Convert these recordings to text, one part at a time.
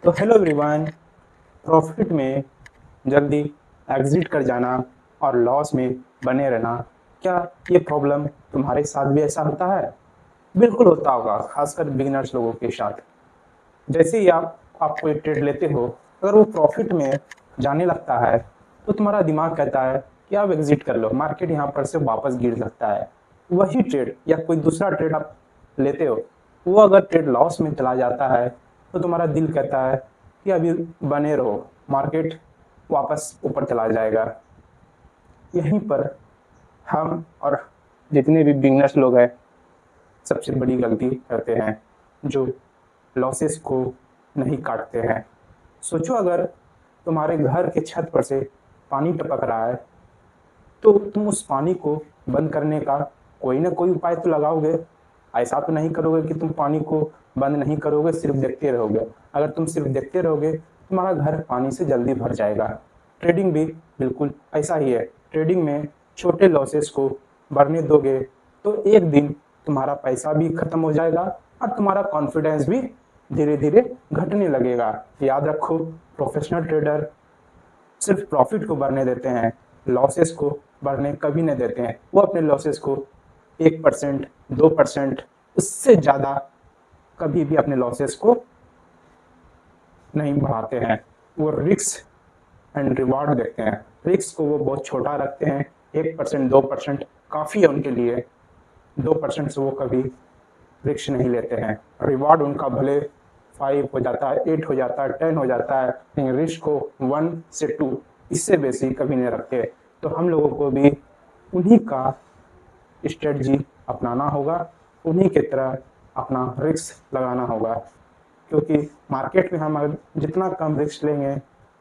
तो hello everyone. Profit में जल्दी एग्जिट कर जाना और लॉस में बने रहना, क्या ये प्रॉब्लम तुम्हारे साथ भी ऐसा होता है? बिल्कुल होता होगा, खासकर बिगिनर्स लोगों के साथ। जैसे ही आप कोई ट्रेड लेते हो, अगर वो प्रॉफिट में जाने लगता है तो तुम्हारा दिमाग कहता है कि आप एग्जिट कर लो, मार्केट यहाँ पर से वापस गिर सकता है। वही ट्रेड या कोई दूसरा ट्रेड आप लेते हो, वो अगर ट्रेड लॉस में चला जाता है तो तुम्हारा दिल कहता है कि अभी बने रहो, मार्केट वापस ऊपर चला जाएगा। यहीं पर हम और जितने भी बिगनर्स लोग हैं सबसे बड़ी गलती करते हैं, जो लॉसेस को नहीं काटते हैं। सोचो, अगर तुम्हारे घर के छत पर से पानी टपक रहा है तो तुम उस पानी को बंद करने का कोई ना कोई उपाय तो लगाओगे। ऐसा तो नहीं करोगे कि तुम पानी को बंद नहीं करोगे, सिर्फ देखते रहोगे। अगर तुम सिर्फ देखते रहोगे, तुम्हारा घर पानी से जल्दी भर जाएगा। ट्रेडिंग भी बिल्कुल ऐसा ही है। ट्रेडिंग में छोटे लॉसेस को बढ़ने दोगे तो एक दिन तुम्हारा पैसा भी खत्म हो जाएगा और तुम्हारा कॉन्फिडेंस भी धीरे धीरे घटने लगेगा। याद रखो, प्रोफेशनल ट्रेडर सिर्फ प्रॉफिट को बढ़ने देते हैं, लॉसेस को बढ़ने कभी नहीं देते हैं। वो अपने लॉसेस को 1%, 2%, उससे ज़्यादा कभी भी अपने लॉसेस को नहीं बढ़ाते हैं। वो रिस्क एंड रिवार्ड देखते हैं। रिस्क को वो बहुत छोटा रखते हैं, 1%, 2% काफ़ी है उनके लिए। 2% से वो कभी रिस्क नहीं लेते हैं। रिवार्ड उनका भले 5 हो जाता है, 8 हो जाता है, 10 हो जाता है, लेकिन रिस्क को 1 से 2 इससे बेसी कभी नहीं रखते। तो हम लोगों को भी उन्हीं का स्ट्रेटजी अपनाना होगा, उन्हीं की तरह अपना रिस्क लगाना होगा। क्योंकि मार्केट में हम अगर जितना कम रिस्क लेंगे,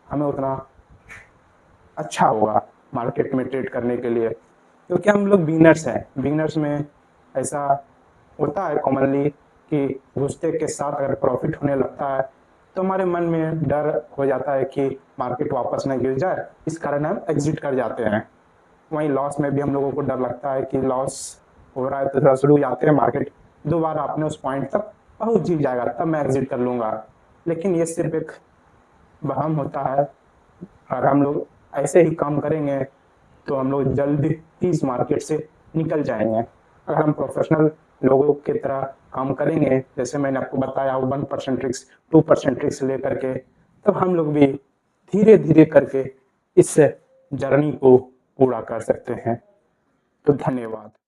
हमें उतना अच्छा होगा मार्केट में ट्रेड करने के लिए। क्योंकि हम लोग बिगिनर्स हैं, बिगिनर्स में ऐसा होता है कॉमनली कि घुसते के साथ अगर प्रॉफिट होने लगता है तो हमारे मन में डर हो जाता है कि मार्केट वापस न गिर जाए, इस कारण हम एग्जिट कर जाते हैं। वहीं लॉस में भी हम लोगों को डर लगता है कि लॉस हो रहा है तो थोड़ा शुरू जाते हैं, मार्केट दोबारा अपने उस पॉइंट तक पहुंच ही जाएगा तब मैं एग्जिट कर लूँगा। लेकिन ये सिर्फ एक वहम होता है। और हम लोग ऐसे ही काम करेंगे तो हम लोग जल्द ही इस मार्केट से निकल जाएंगे। अगर हम प्रोफेशनल लोगों की तरह काम करेंगे, जैसे मैंने आपको बताया 1% रिस्क, 2% रिस्क लेकर के, तब हम लोग भी धीरे धीरे करके इस जर्नी को पूरा कर सकते हैं। तो धन्यवाद।